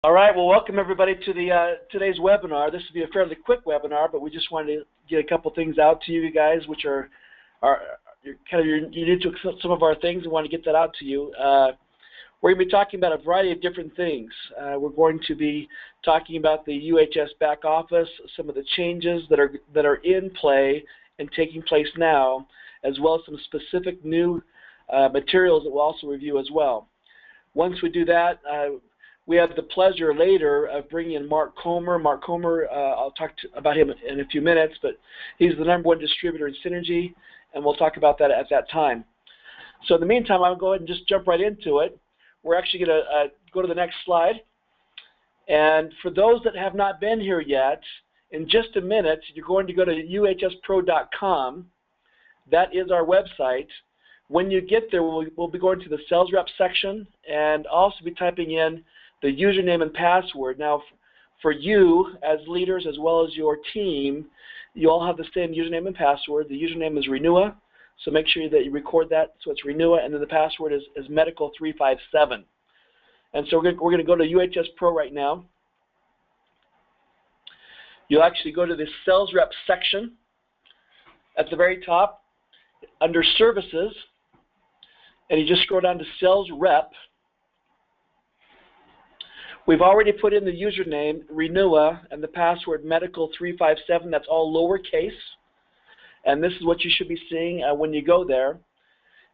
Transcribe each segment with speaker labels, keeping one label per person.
Speaker 1: All right, well, welcome everybody to the today's webinar. This will be a fairly quick webinar, but we just wanted to get a couple things out to you guys, which are unique to some of our things, and want to get that out to you. We're going to be talking about a variety of different things. We're going to be talking about the UHS back office, some of the changes that are in play and taking place now, as well as some specific new materials that we'll also review as well. Once we do that, we have the pleasure later of bringing in Mark Comer. Mark Comer, I'll talk about him in a few minutes, but he's the #1 distributor in Synergy, and we'll talk about that at that time. So in the meantime, I'll go ahead and just jump right into it. We're actually going to go to the next slide. And for those that have not been here yet, in just a minute, you're going to go to UHSpro.com. That is our website. When you get there, we'll be going to the sales rep section and also be typing in the username and password. Now, for you as leaders as well as your team, you all have the same username and password. The username is Renewa, so make sure that you record that. So it's Renewa, and then the password is medical357. And so we're going to go to UHS Pro right now. You'll actually go to the sales rep section at the very top under services, and you just scroll down to sales rep. We've already put in the username, Renewa, and the password, medical357. That's all lowercase. And this is what you should be seeing when you go there.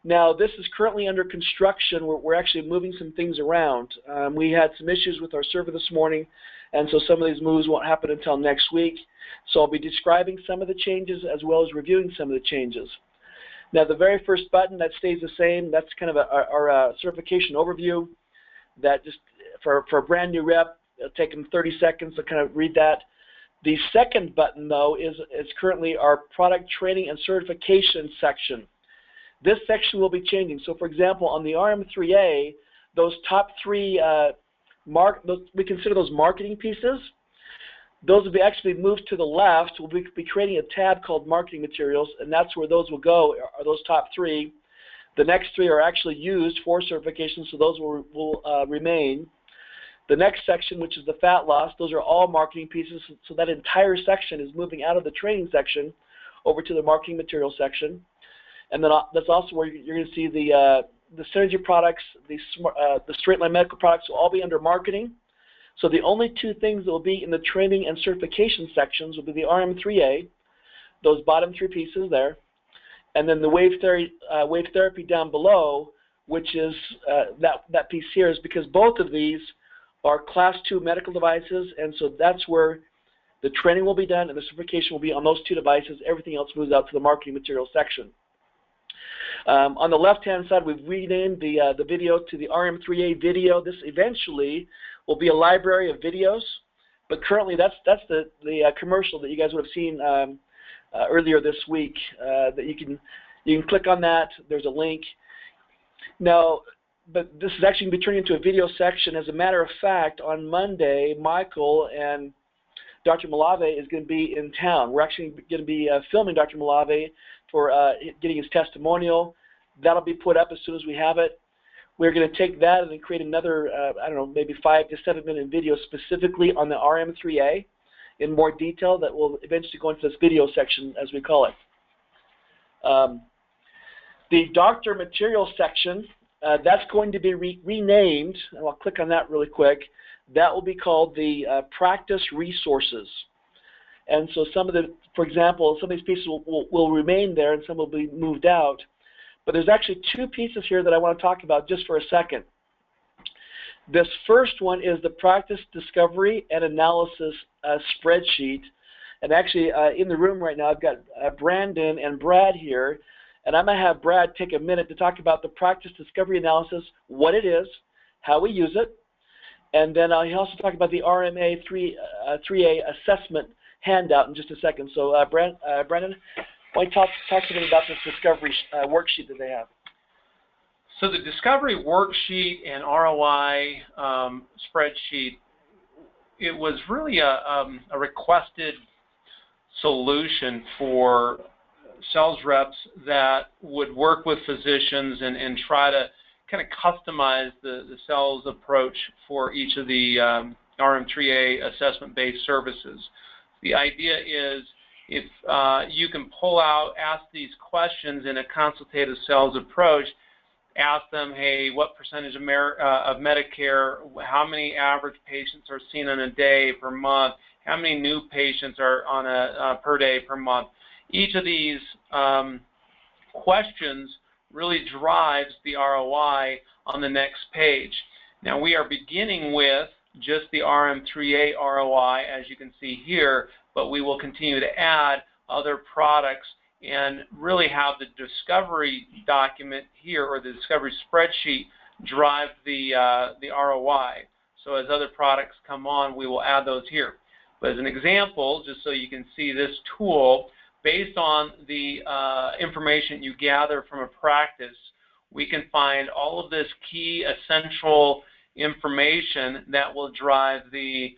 Speaker 1: Now, this is currently under construction. We're actually moving some things around. We had some issues with our server this morning, and so some of these moves won't happen until next week. So I'll be describing some of the changes as well as reviewing some of the changes. Now, the very first button, that stays the same. That's kind of our certification overview. That just for a brand new rep, it'll take them 30 seconds to kind of read that. The second button, though, is currently our product training and certification section. This section will be changing. So, for example, on the RM3A, those top three, we consider those marketing pieces. Those will be actually moved to the left. We'll be creating a tab called Marketing Materials, and that's where those will go, are those top three. The next three are actually used for certification, so those will remain. The next section, which is the fat loss, those are all marketing pieces, so that entire section is moving out of the training section over to the marketing material section. And then that's also where you're going to see the Synergy products, the straight line medical products will all be under marketing. So the only two things that will be in the training and certification sections will be the RM3A, those bottom three pieces there, and then the wave therapy down below, which is that piece here, is because both of these are Class 2 medical devices, and so that's where the training will be done and the certification will be on those two devices. Everything else moves out to the marketing materials section. On the left-hand side, we've renamed the video to the RM3A video. This eventually will be a library of videos, but currently that's the commercial that you guys would have seen earlier this week. That you can click on that. There's a link. Now, but this is actually going to be turning into a video section. As a matter of fact, on Monday, Michael and Dr. Malave is going to be in town. We're actually going to be filming Dr. Malave for getting his testimonial. That'll be put up as soon as we have it. We're going to take that and then create another, I don't know, maybe 5 to 7 minute video specifically on the RM3A in more detail that will eventually go into this video section, as we call it. The doctor material section, that's going to be renamed, and I'll click on that really quick. That will be called the practice resources. And so some of the, for example, some of these pieces will remain there and some will be moved out. But there's actually two pieces here that I want to talk about just for a second. This first one is the practice discovery and analysis spreadsheet. And actually in the room right now I've got Brandon and Brad here. And I'm going to have Brad take a minute to talk about the practice discovery analysis, what it is, how we use it, and then he'll also talk about the RMA 3A assessment handout in just a second. So Brandon, why don't you talk to me about this discovery worksheet that they have?
Speaker 2: So the discovery worksheet and ROI spreadsheet, it was really a requested solution for sales reps that would work with physicians and try to kind of customize the sales approach for each of the RM3A assessment-based services. The idea is if you can pull out, ask these questions in a consultative sales approach, ask them, hey, what percentage of Medicare, how many average patients are seen in a day per month, how many new patients are on a per day per month. Each of these questions really drives the ROI on the next page. Now we are beginning with just the RM3A ROI, as you can see here, but we will continue to add other products and really have the discovery document here, or the discovery spreadsheet, drive the ROI. So as other products come on, we will add those here. But as an example, just so you can see this tool, based on the information you gather from a practice, we can find all of this key essential information that will drive the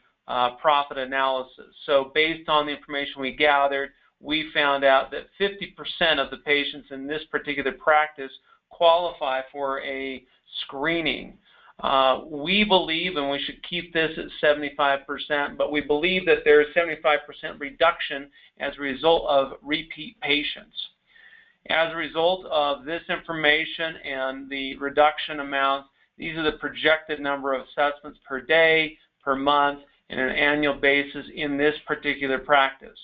Speaker 2: profit analysis. So based on the information we gathered, we found out that 50% of the patients in this particular practice qualify for a screening. We believe, and we should keep this at 75%, but we believe that there is 75% reduction as a result of repeat patients. As a result of this information and the reduction amounts, these are the projected number of assessments per day, per month, and an annual basis in this particular practice.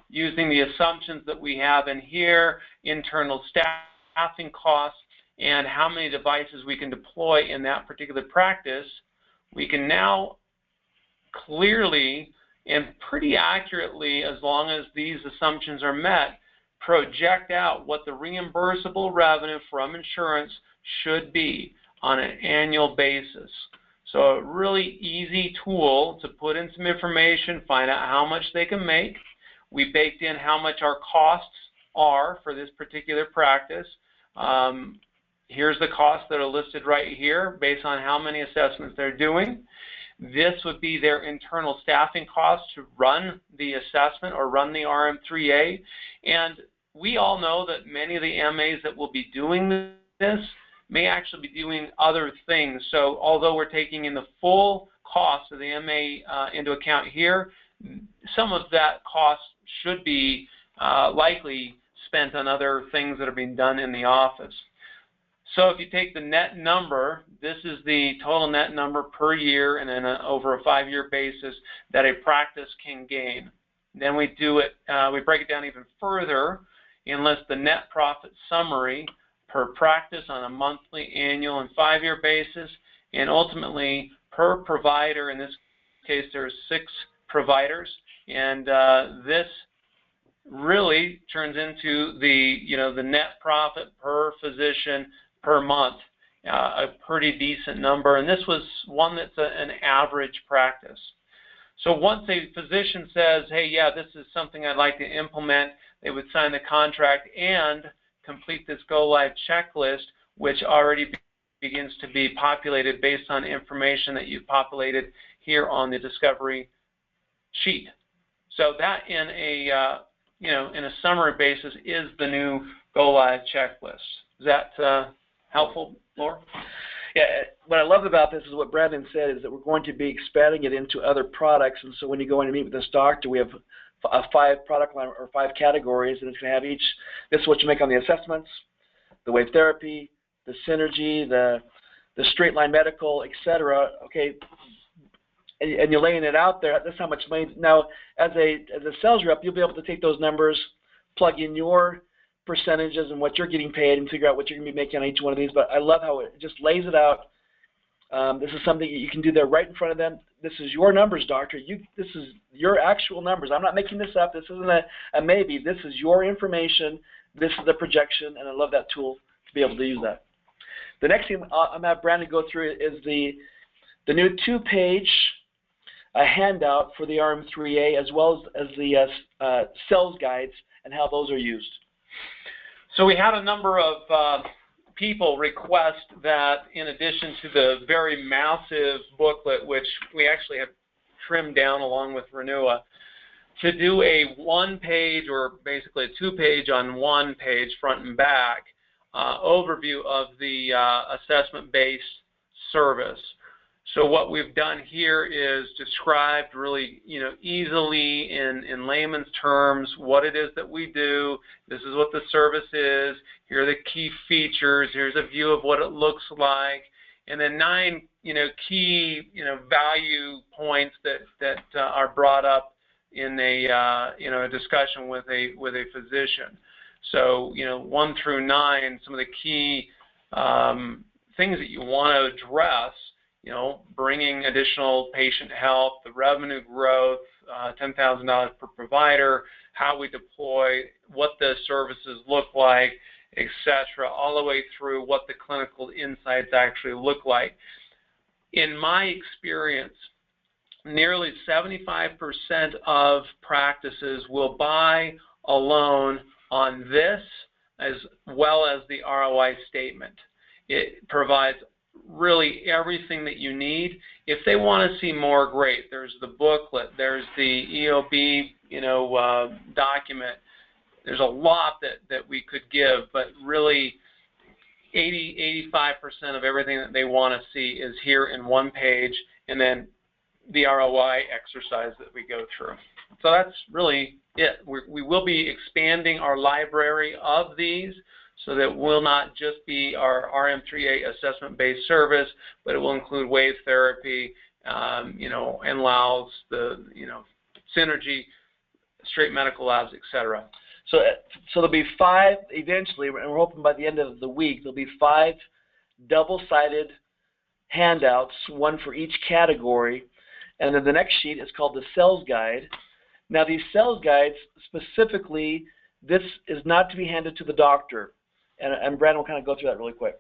Speaker 2: Using the assumptions that we have in here, internal staffing costs, and how many devices we can deploy in that particular practice, we can now clearly and pretty accurately, as long as these assumptions are met, project out what the reimbursable revenue from insurance should be on an annual basis. So a really easy tool to put in some information, find out how much they can make. We baked in how much our costs are for this particular practice. Here's the costs that are listed right here based on how many assessments they're doing. This would be their internal staffing costs to run the assessment or run the RM3A. And we all know that many of the MAs that will be doing this may actually be doing other things. So although we're taking in the full cost of the MA into account here, some of that cost should be likely spent on other things that are being done in the office. So if you take the net number, this is the total net number per year and then over a 5-year basis that a practice can gain. Then we do it, we break it down even further and list the net profit summary per practice on a monthly, annual, and 5-year basis, and ultimately per provider. In this case, there's 6 providers, and this really turns into the net profit per physician per month, a pretty decent number. And this was one that's an average practice. So once a physician says, hey, yeah, this is something I'd like to implement, they would sign the contract and complete this Go Live checklist, which already begins to be populated based on information that you've populated here on the discovery sheet. So that, in a in a summary basis, is the new Go Live checklist. Is that helpful, Laura?
Speaker 1: Yeah, what I love about this is what Brandon said, is that we're going to be expanding it into other products. And so when you go in to meet with this doctor, we have a 5 product line or 5 categories, and it's going to have each. This is what you make on the assessments, the wave therapy, the synergy, the straight line medical, etc. Okay, and you're laying it out there. That's how much money. Now, as a sales rep, you'll be able to take those numbers, plug in your percentages and what you're getting paid, and figure out what you're going to be making on each one of these. But I love how it just lays it out. This is something you can do there right in front of them. This is your numbers, doctor. This is your actual numbers. I'm not making this up. This isn't a maybe. This is your information. This is the projection, and I love that tool to be able to use that. The next thing I'm going to have Brandon go through is the new 2-page handout for the RM3A, as well as the sales guides and how those are used.
Speaker 2: So we had a number of people request that, in addition to the very massive booklet, which we actually have trimmed down along with Renua, to do a 1-page or basically a 2-page on 1 page front and back overview of the assessment-based service. So what we've done here is described really, easily in layman's terms what it is that we do. This is what the service is. Here are the key features. Here's a view of what it looks like, and then 9, key, value points that are brought up in a, a discussion with a physician. So, 1 through 9, some of the key things that you want to address. Bringing additional patient health, the revenue growth, $10,000 per provider, how we deploy, what the services look like, etc., all the way through what the clinical insights actually look like. In my experience, nearly 75% of practices will buy a loan on this as well as the ROI statement. It provides really everything that you need. If they want to see more, great. There's the booklet, there's the EOB, document. There's a lot that we could give, but really 85% of everything that they want to see is here in one page, and then the ROI exercise that we go through. So that's really it. We will be expanding our library of these, so that will not just be our RM3A assessment-based service, but it will include wave therapy, NLALs, the Synergy, straight medical labs, etc.
Speaker 1: So there'll be 5 eventually, and we're hoping by the end of the week there'll be 5 double-sided handouts, one for each category, and then the next sheet is called the sales guide. Now these sales guides specifically, this is not to be handed to the doctor. And Brandon will kind of go through that really quick.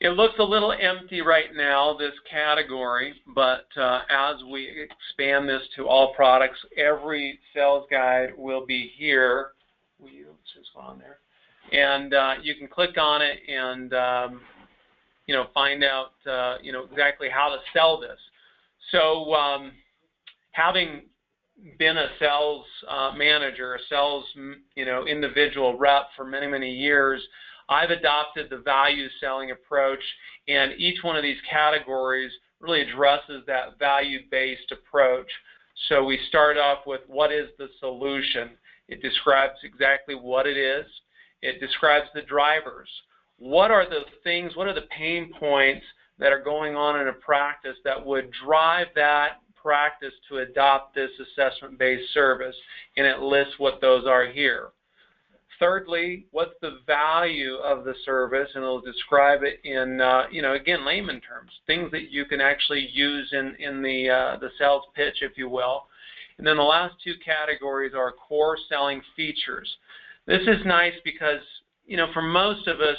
Speaker 2: It looks a little empty right now, this category, but as we expand this to all products, every sales guide will be here. Will you just go on there? And you can click on it and find out exactly how to sell this. So having been a sales manager, a sales individual rep for many, many years, I've adopted the value selling approach, and each one of these categories really addresses that value-based approach. So we start off with what is the solution. It describes exactly what it is. It describes the drivers. What are the things, what are the pain points that are going on in a practice that would drive that practice to adopt this assessment-based service, and it lists what those are here. Thirdly, what's the value of the service, and it'll describe it in, again, layman terms, things that you can actually use in the sales pitch, if you will. And then the last 2 categories are core selling features. This is nice because, for most of us,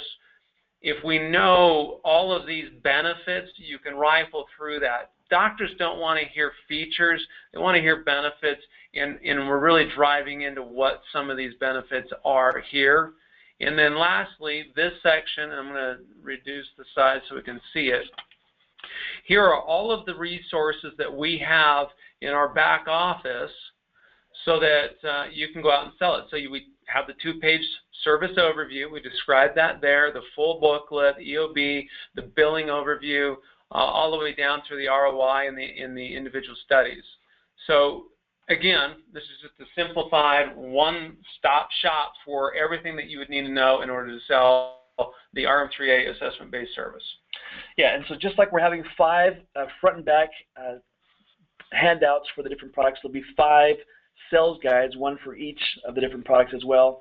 Speaker 2: if we know all of these benefits, you can rifle through that. Doctors don't want to hear features, they want to hear benefits, and we're really driving into what some of these benefits are here. And then lastly, this section, I'm going to reduce the size so we can see it. Here are all of the resources that we have in our back office so that you can go out and sell it. So we have the 2-page service overview, we describe that there, the full booklet, the EOB, the billing overview, all the way down through the ROI in the individual studies. So again, this is just a simplified one-stop shop for everything that you would need to know in order to sell the RM3A assessment-based service.
Speaker 1: Yeah, and so just like we're having 5 front and back handouts for the different products, there'll be 5 sales guides, one for each of the different products as well.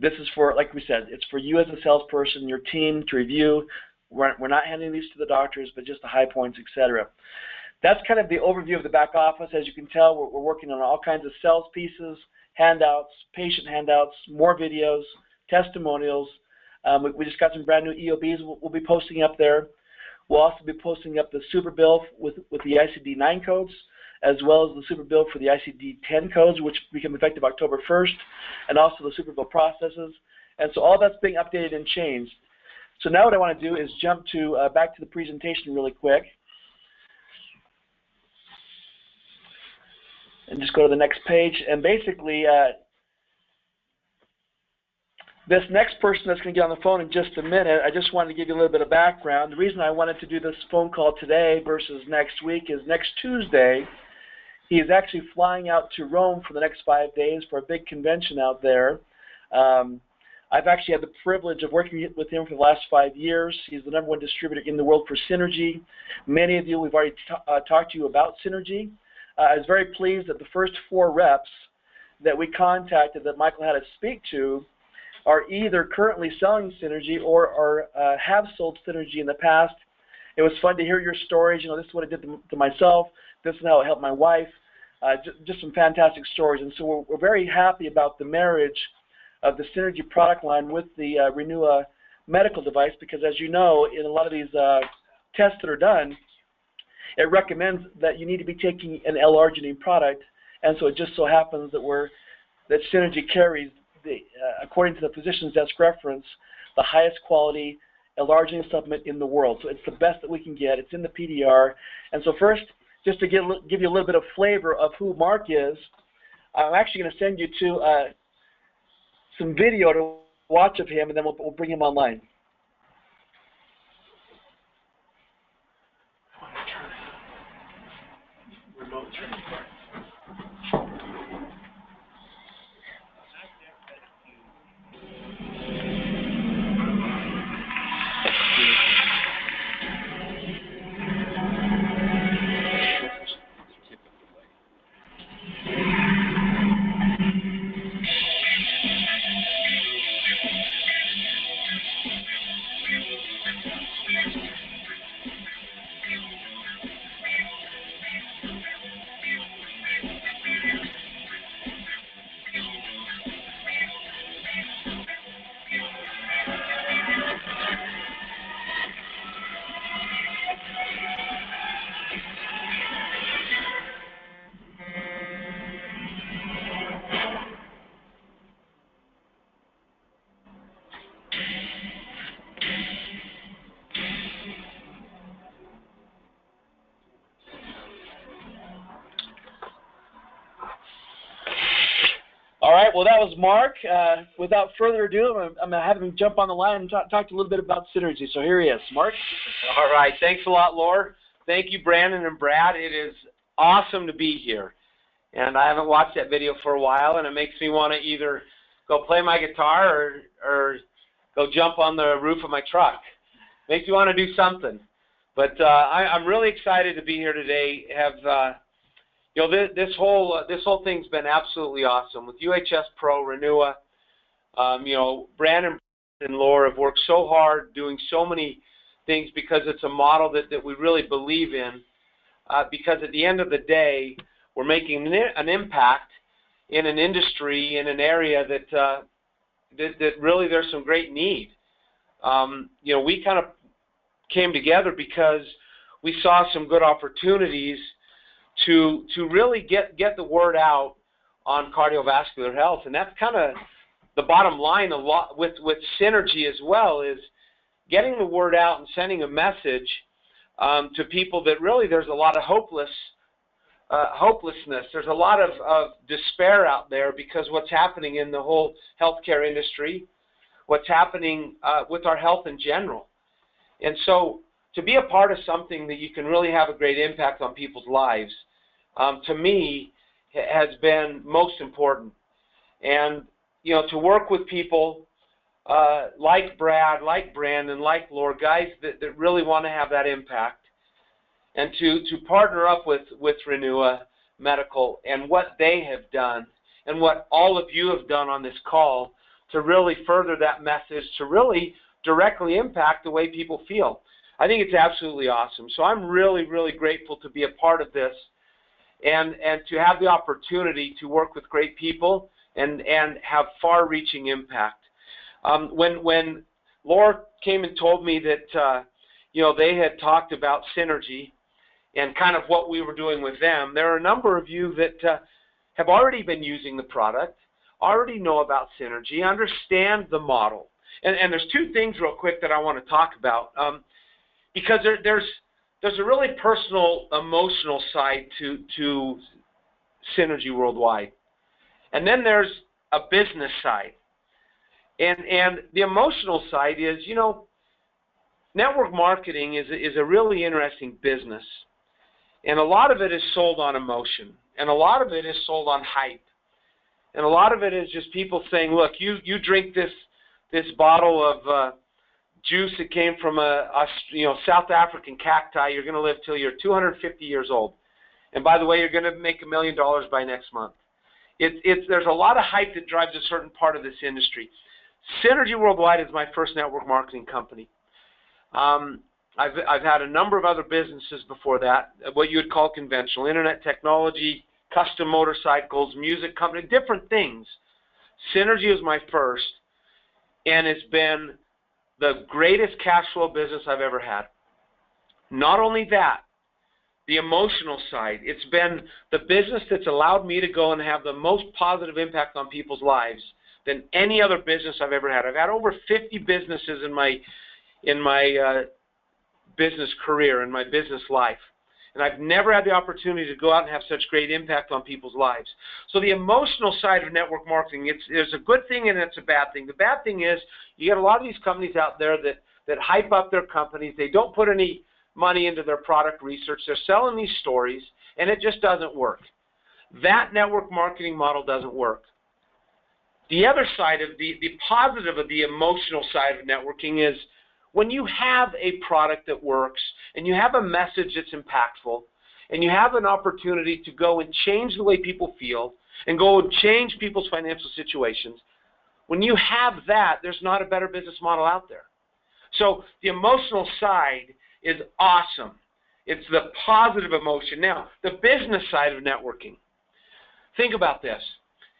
Speaker 1: This is for, like we said, it's for you as a salesperson, your team to review. We're not handing these to the doctors, but just the high points, etc. That's kind of the overview of the back office. As you can tell, we're working on all kinds of sales pieces, handouts, patient handouts, more videos, testimonials. We just got some brand new EOBs we'll be posting up there. We'll also be posting up the super bill with the ICD-9 codes, as well as the super bill for the ICD-10 codes, which become effective October 1st, and also the super bill processes. And so all that's being updated and changed. So now what I want to do is jump to back to the presentation really quick. And just go to the next page. And basically, This next person that's going to get on the phone in just a minute, I just wanted to give you a little bit of background. The reason I wanted to do this phone call today versus next week is next Tuesday, he is actually flying out to Rome for the next 5 days for a big convention out there. I've actually had the privilege of working with him for the last 5 years. He's the #1 distributor in the world for Synergy. Many of you, we've already talked to you about Synergy. I was very pleased that the first 4 reps that we contacted that Michael had us speak to are either currently selling Synergy or have sold Synergy in the past. It was fun to hear your stories. You know, this is what it did to myself. This is how it helped my wife. Just some fantastic stories. And so we're very happy about the marriage of the Synergy product line with the Renua medical device, because as you know, in a lot of these tests that are done, it recommends that you need to be taking an L-arginine product. And so it just so happens that Synergy carries, according to the physician's desk reference, the highest quality L-arginine supplement in the world. So it's the best that we can get. It's in the PDR. And so first, just to give you a little bit of flavor of who Mark is, I'm actually going to send you to some video to watch of him, and then we'll bring him online. All right, well, that was Mark. Without further ado, I'm going to have him jump on the line and talk to you a little bit about Synergy. So here he is. Mark?
Speaker 3: All right, thanks a lot, Laura. Thank you, Brandon and Brad. It is awesome to be here. And I haven't watched that video for a while, and it makes me want to either go play my guitar or go jump on the roof of my truck. Makes me want to do something. But I'm really excited to be here today. You know, this whole thing's been absolutely awesome with UHSpro, Renua. You know, Brandon and Laura have worked so hard doing so many things because it's a model that we really believe in. Because at the end of the day, we're making an impact in an industry, in an area that really there's some great need. You know, we kind of came together because we saw some good opportunities to really get the word out on cardiovascular health, and that's kind of the bottom line. A lot with Synergy as well is getting the word out and sending a message to people that really there's a lot of hopelessness. There's a lot of despair out there because what's happening in the whole healthcare industry, what's happening with our health in general, and so to be a part of something that you can really have a great impact on people's lives, to me, has been most important. And, you know, to work with people like Brad, like Brandon, like Laura, guys that really want to have that impact, and to partner up with Renua Medical and what they have done and what all of you have done on this call to really further that message, to really directly impact the way people feel. I think it's absolutely awesome. So I'm really, really grateful to be a part of this and to have the opportunity to work with great people and have far-reaching impact. When Laura came and told me that you know, they had talked about Synergy and kind of what we were doing with them, there are a number of you that have already been using the product, already know about Synergy, understand the model. And there's two things real quick that I want to talk about. Because there's a really personal, emotional side to Synergy worldwide. And then there's a business side. And the emotional side is, you know, network marketing is a really interesting business. And a lot of it is sold on emotion. And a lot of it is sold on hype. And a lot of it is just people saying, look, you drink this bottle of juice that came from a South African cacti, you're going to live till you're 250 years old. And by the way, you're going to make $1 million by next month. There's a lot of hype that drives a certain part of this industry. Synergy Worldwide is my first network marketing company. I've had a number of other businesses before that, what you would call conventional, internet technology, custom motorcycles, music company, different things. Synergy was my first, and it's been the greatest cash flow business I've ever had. Not only that, the emotional side. It's been the business that's allowed me to go and have the most positive impact on people's lives than any other business I've ever had. I've had over 50 businesses in my business career, in my business life. And I've never had the opportunity to go out and have such great impact on people's lives. So the emotional side of network marketing, there's a good thing and it's a bad thing. The bad thing is you get a lot of these companies out there that hype up their companies. They don't put any money into their product research. They're selling these stories, and it just doesn't work. That network marketing model doesn't work. The other side of the positive of the emotional side of networking is when you have a product that works and you have a message that's impactful and you have an opportunity to go and change the way people feel and go and change people's financial situations, when you have that, there's not a better business model out there. So the emotional side is awesome. It's the positive emotion. Now, the business side of networking. Think about this.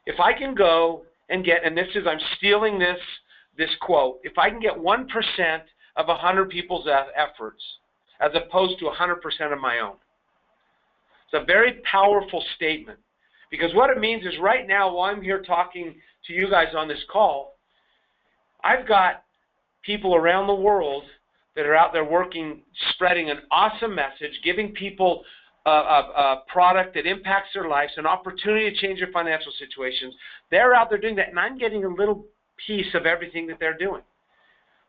Speaker 3: If I can go and get, and this is, I'm stealing this quote, if I can get 1% of 100 people's efforts as opposed to 100% of my own. It's a very powerful statement, because what it means is right now while I'm here talking to you guys on this call, I've got people around the world that are out there working, spreading an awesome message, giving people a product that impacts their lives, an opportunity to change their financial situations. They're out there doing that, and I'm getting a little piece of everything that they're doing.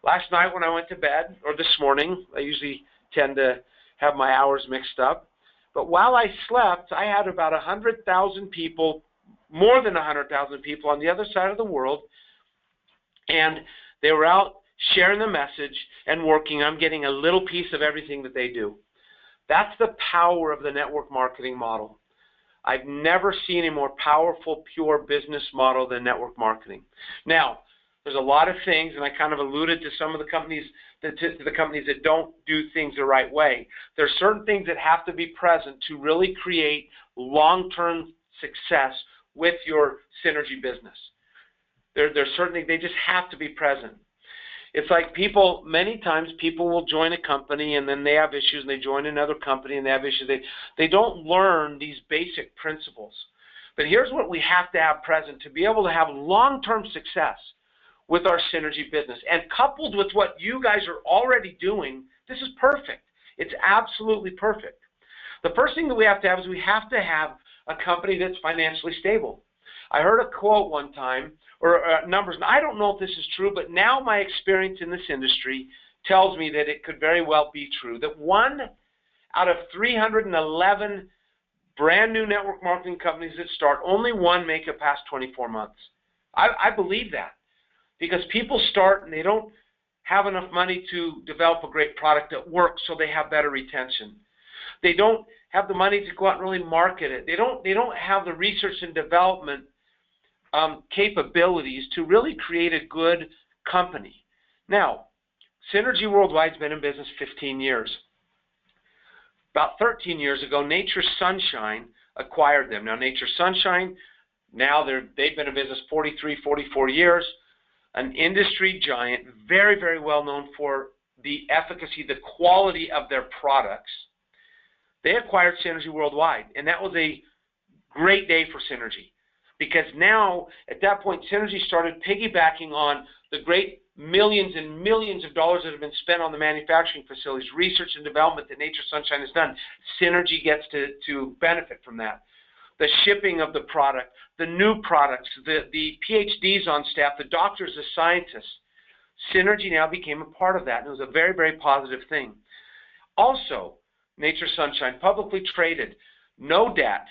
Speaker 3: Last night when I went to bed, or this morning, I usually tend to have my hours mixed up, but while I slept, I had about 100,000 people, more than 100,000 people on the other side of the world, and they were out sharing the message and working. I'm getting a little piece of everything that they do. That's the power of the network marketing model. I've never seen a more powerful, pure business model than network marketing. Now, there's a lot of things, and I kind of alluded to some of the companies that don't do things the right way. There's certain things that have to be present to really create long-term success with your synergy business. There's certain things, they just have to be present. It's like people, many times people will join a company and then they have issues, and they join another company and they have issues. They don't learn these basic principles. But here's what we have to have present to be able to have long-term success with our synergy business. And coupled with what you guys are already doing, this is perfect. It's absolutely perfect. The first thing that we have to have is we have to have a company that's financially stable. I heard a quote one time, or numbers, and I don't know if this is true, but now my experience in this industry tells me that it could very well be true, that 1 out of 311 brand new network marketing companies that start, only 1 make it past 24 months. I believe that, because people start and they don't have enough money to develop a great product that works, so they have better retention. They don't have the money to go out and really market it. They don't have the research and development capabilities to really create a good company. Now, Synergy Worldwide's been in business 15 years. About 13 years ago, Nature's Sunshine acquired them. Now, Nature's Sunshine, now they've been in business 43, 44 years, an industry giant, very, very well known for the efficacy, the quality of their products. They acquired Synergy Worldwide, and that was a great day for Synergy, because now, at that point, Synergy started piggybacking on the great millions and millions of dollars that have been spent on the manufacturing facilities, research and development that Nature's Sunshine has done. Synergy gets to benefit from that. the shipping of the product, the new products, the PhDs on staff, the doctors, the scientists. Synergy now became a part of that, and it was a very, very positive thing. Also, Nature Sunshine, publicly traded, no debt,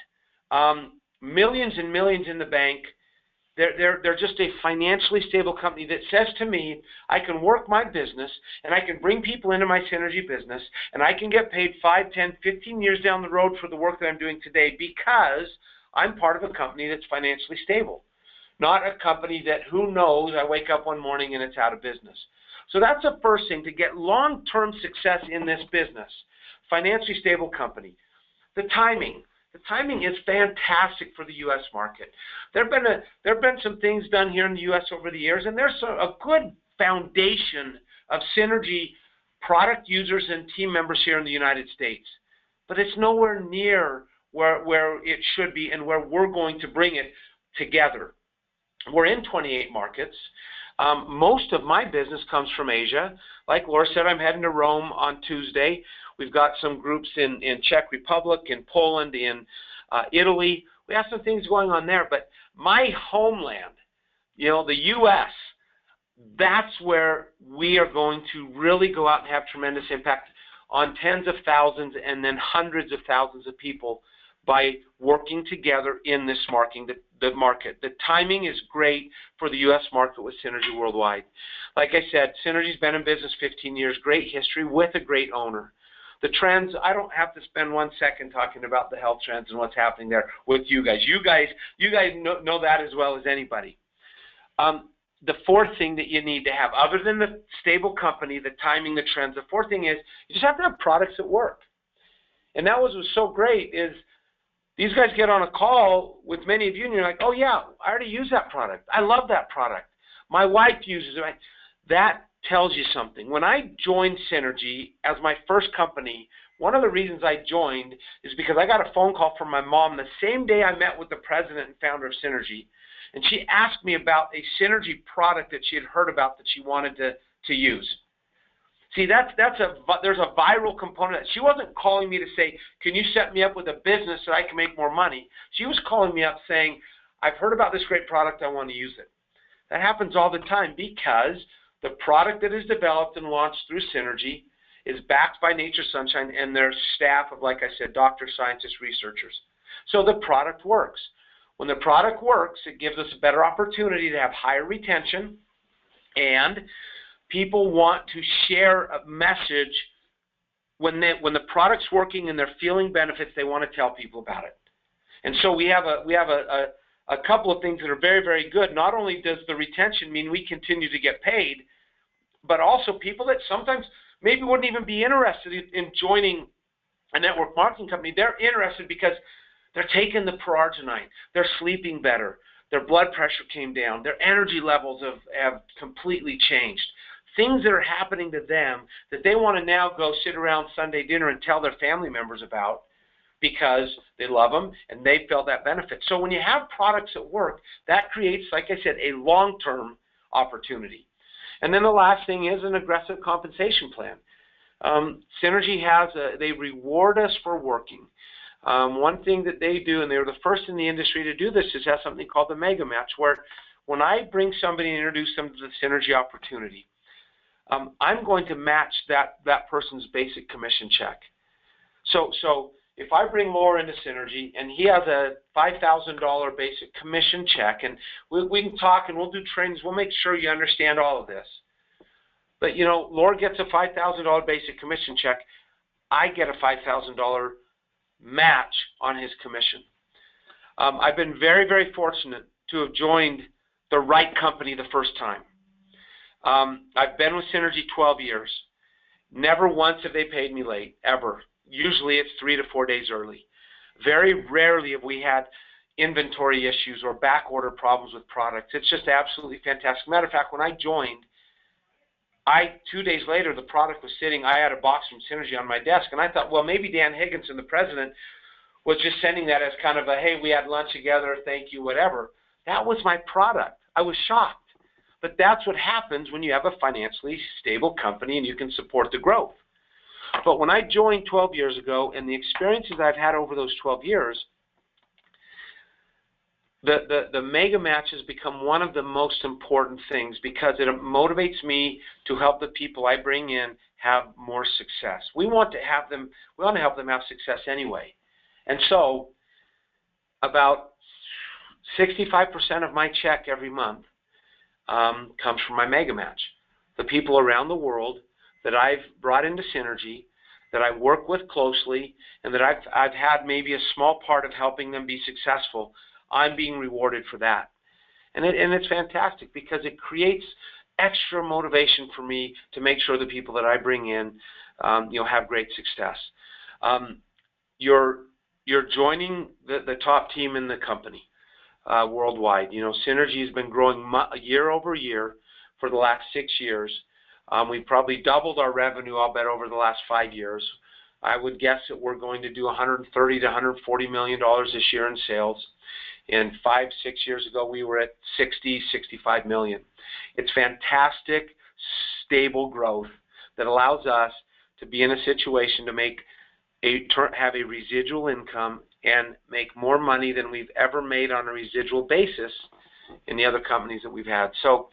Speaker 3: millions and millions in the bank. They're just a financially stable company that says to me, I can work my business and I can bring people into my Synergy business and I can get paid 5, 10, 15 years down the road for the work that I'm doing today because I'm part of a company that's financially stable. Not a company that, who knows, I wake up one morning and it's out of business. So that's the first thing, to get long-term success in this business. Financially stable company. The timing. The timing is fantastic for the U.S. market. There have been some things done here in the U.S. over the years, and there's a good foundation of Synergy product users and team members here in the United States. But it's nowhere near where it should be and where we're going to bring it together. We're in 28 markets. Most of my business comes from Asia. Like Laura said, I'm heading to Rome on Tuesday. We've got some groups in Czech Republic, in Poland, in Italy. We have some things going on there. But my homeland, you know, the U.S., that's where we are going to really go out and have tremendous impact on tens of thousands and then hundreds of thousands of people by working together in this market. The timing is great for the U.S. market with Synergy Worldwide. Like I said, Synergy's been in business 15 years, great history with a great owner. The trends, I don't have to spend 1 second talking about the health trends and what's happening there with you guys. You guys know that as well as anybody. The fourth thing that you need to have, other than the stable company, the timing, the trends, the fourth thing is you just have to have products that work. And that was so great is these guys get on a call with many of you and you're like, oh yeah, I already use that product. I love that product. My wife uses it. That tells you something. When I joined Synergy as my first company, one of the reasons I joined is because I got a phone call from my mom the same day I met with the president and founder of Synergy. And she asked me about a Synergy product that she had heard about that she wanted to use. See, there's a viral component. She wasn't calling me to say, can you set me up with a business so I can make more money? She was calling me up saying, I've heard about this great product, I want to use it. That happens all the time because the product that is developed and launched through Synergy is backed by Nature Sunshine and their staff of, like I said, doctors, scientists, researchers. So the product works. When the product works, it gives us a better opportunity to have higher retention, and people want to share a message when the product's working and they're feeling benefits. They want to tell people about it. And so we have a couple of things that are very, very good. Not only does the retention mean we continue to get paid, but also people that sometimes maybe wouldn't even be interested in joining a network marketing company, they're interested because they're taking the Pro-Arginine, they're sleeping better, their blood pressure came down, their energy levels have completely changed. Things that are happening to them that they want to now go sit around Sunday dinner and tell their family members about because they love them and they felt that benefit. So when you have products that work, that creates, like I said, a long-term opportunity. And then the last thing is an aggressive compensation plan. Synergy they reward us for working. One thing that they do, and they were the first in the industry to do this, is have something called the Mega Match, where when I bring somebody and introduce them to the Synergy opportunity, I'm going to match that person's basic commission check. So if I bring Laura into Synergy and he has a $5,000 basic commission check, and we can talk and we'll do trainings, we'll make sure you understand all of this. But you know, Laura gets a $5,000 basic commission check, I get a $5,000 match on his commission. I've been very, very fortunate to have joined the right company the first time. I've been with Synergy 12 years. Never once have they paid me late, ever. Usually it's 3 to 4 days early. Very rarely have we had inventory issues or back order problems with products. It's just absolutely fantastic. Matter of fact, when I joined, 2 days later, the product was sitting, I had a box from Synergy on my desk, and I thought, well, maybe Dan Higginson, the president, was just sending that as kind of a, hey, we had lunch together, thank you, whatever. That was my product. I was shocked. But that's what happens when you have a financially stable company and you can support the growth. But when I joined 12 years ago, and the experiences I've had over those 12 years, the mega match has become one of the most important things because it motivates me to help the people I bring in have more success. We want to help them have success anyway. And so about 65% of my check every month comes from my mega match. The people around the world that I've brought into Synergy, that I work with closely, and that I've had maybe a small part of helping them be successful, I'm being rewarded for that. And it's fantastic because it creates extra motivation for me to make sure the people that I bring in have great success. You're joining the top team in the company worldwide. Synergy has been growing year over year for the last 6 years. We've probably doubled our revenue, I'll bet, over the last 5 years. I would guess that we're going to do $130 to $140 million this year in sales. And 5, 6 years ago, we were at 60, 65 million. It's fantastic, stable growth that allows us to be in a situation to have a residual income and make more money than we've ever made on a residual basis in the other companies that we've had. So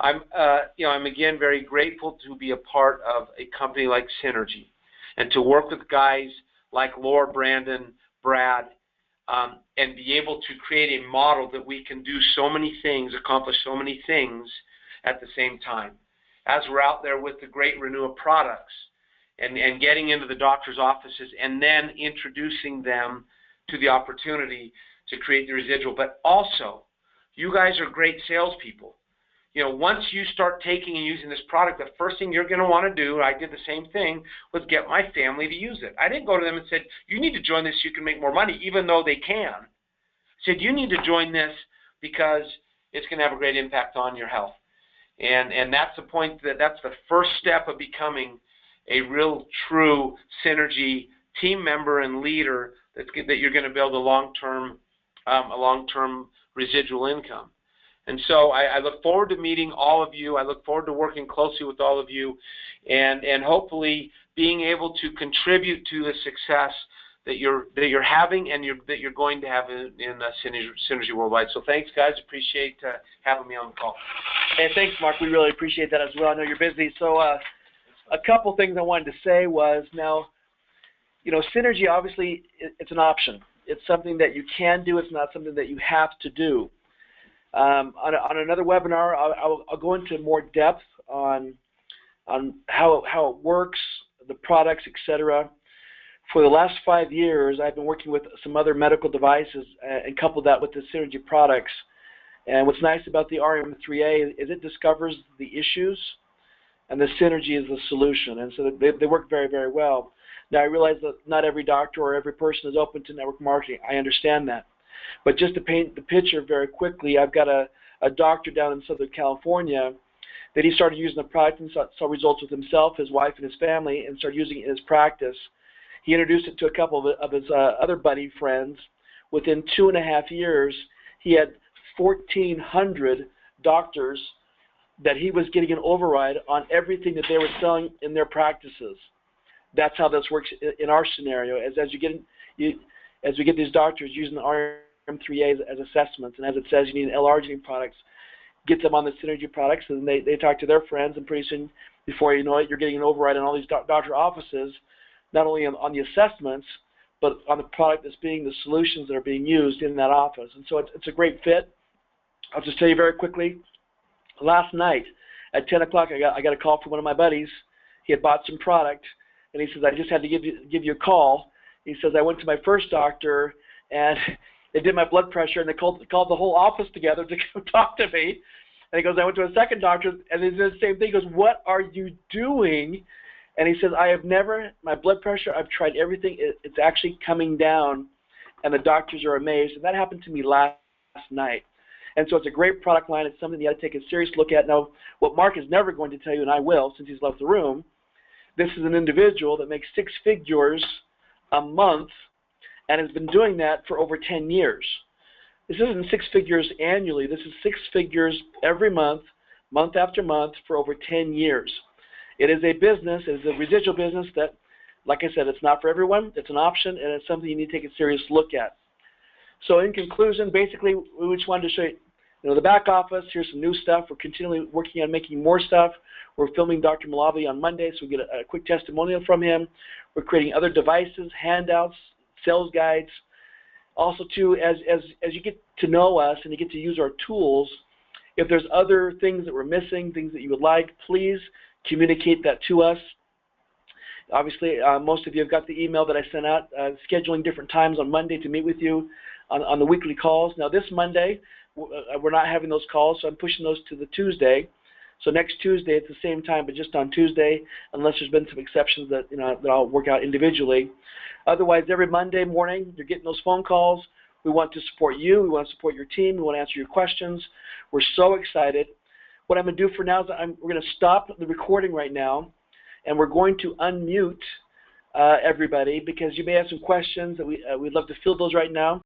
Speaker 3: I'm again very grateful to be a part of a company like Synergy and to work with guys like Laura, Brandon, Brad, and be able to create a model that we can do so many things, accomplish so many things at the same time. As we're out there with the great Renua products and getting into the doctor's offices and then introducing them to the opportunity to create the residual. But also, you guys are great salespeople. Once you start taking and using this product, the first thing you're going to want to do, I did the same thing, was get my family to use it. I didn't go to them and said, you need to join this so you can make more money, even though they can. I said, you need to join this because it's going to have a great impact on your health. And that's the point, that's the first step of becoming a real, true Synergy team member and leader that you're going to build a long-term residual income. And so I look forward to meeting all of you. I look forward to working closely with all of you and hopefully being able to contribute to the success that you're having and that you're going to have in Synergy Worldwide. So thanks, guys. Appreciate having me on the call.
Speaker 1: Hey, thanks, Mark. We really appreciate that as well. I know you're busy. So a couple things I wanted to say was, now, Synergy, obviously, it's an option. It's something that you can do. It's not something that you have to do. On another webinar, I'll go into more depth on how it works, the products, etc. For the last 5 years, I've been working with some other medical devices and coupled that with the Synergy products. And what's nice about the RM3A is it discovers the issues, and the Synergy is the solution. And so they work very, very well. Now, I realize that not every doctor or every person is open to network marketing. I understand that. But just to paint the picture very quickly, I've got a doctor down in Southern California that he started using the product and saw results with himself, his wife, and his family, and started using it in his practice. He introduced it to a couple of his other buddy friends. Within 2.5 years, he had 1,400 doctors that he was getting an override on everything that they were selling in their practices. That's how this works in our scenario. As we get these doctors using the RM3A as assessments, and as it says, you need an L-arginine products, get them on the Synergy products, and they talk to their friends, and pretty soon, before you know it, you're getting an override on all these doctor offices, not only on the assessments, but on the product that's being the solutions that are being used in that office. And so it's a great fit. I'll just tell you very quickly, last night at 10 o'clock, I got a call from one of my buddies. He had bought some product, and he says, I just had to give you a call. He says, I went to my first doctor, and they did my blood pressure, and they called the whole office together to come talk to me. And he goes, I went to a second doctor, and they did the same thing. He goes, what are you doing? And he says, my blood pressure, I've tried everything. It's actually coming down, and the doctors are amazed. And that happened to me last night. And so it's a great product line. It's something you got to take a serious look at. Now, what Mark is never going to tell you, and I will since he's left the room, this is an individual that makes 6 figures a month and has been doing that for over 10 years. This isn't 6 figures annually. This is 6 figures every month, month after month, for over 10 years. It is a business, it is a residual business that, like I said, it's not for everyone. It's an option, and it's something you need to take a serious look at. So in conclusion, basically, we just wanted to show you, the back office. Here's some new stuff. We're continually working on making more stuff. We're filming Dr. Malavi on Monday, so we get a quick testimonial from him. We're creating other devices, handouts, sales guides. Also, too, as you get to know us and you get to use our tools, if there's other things that we're missing, things that you would like, please communicate that to us. Obviously, most of you have got the email that I sent out, scheduling different times on Monday to meet with you on the weekly calls. Now, this Monday, we're not having those calls, so I'm pushing those to the Tuesday. So next Tuesday at the same time, but just on Tuesday, unless there's been some exceptions that that I'll work out individually. Otherwise, every Monday morning, you're getting those phone calls. We want to support you. We want to support your team. We want to answer your questions. We're so excited. What I'm going to do for now is we're going to stop the recording right now, and we're going to unmute everybody because you may have some questions that we'd love to field those right now.